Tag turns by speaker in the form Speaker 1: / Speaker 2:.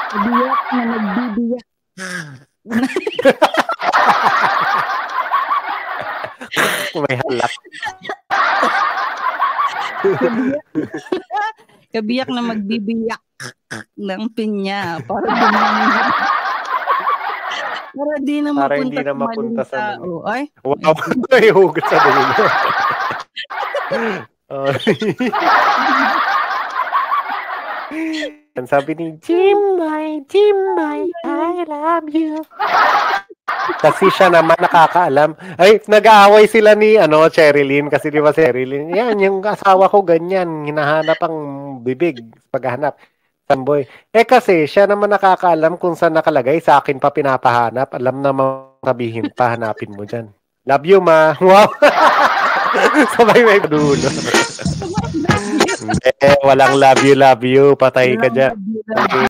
Speaker 1: Kabiyak na nagbibiyak.
Speaker 2: May halak.
Speaker 1: Kabiyak na magbibiyak ng pinya para di na
Speaker 2: Para
Speaker 1: mapunta
Speaker 2: hindi na mapunta sa
Speaker 1: tao. Ay,
Speaker 2: wow, may hugot sa dulo. Ang sabi ni Jimbay, I love you. Kasi siya naman nakakaalam. Ay, nag-aaway sila ni Cherilyn kasi di ba si Cherilyn, yan, yung asawa ko ganyan, hinahanap ang bibig paghahanap. Samboy. Kasi siya naman nakakaalam kung saan nakalagay, sa akin pa pinapahanap. Alam naman sabihin pa, hanapin mo dyan. Love you, ma. Wow. Sabay may dulo. Walang love you. Patay ka dyan.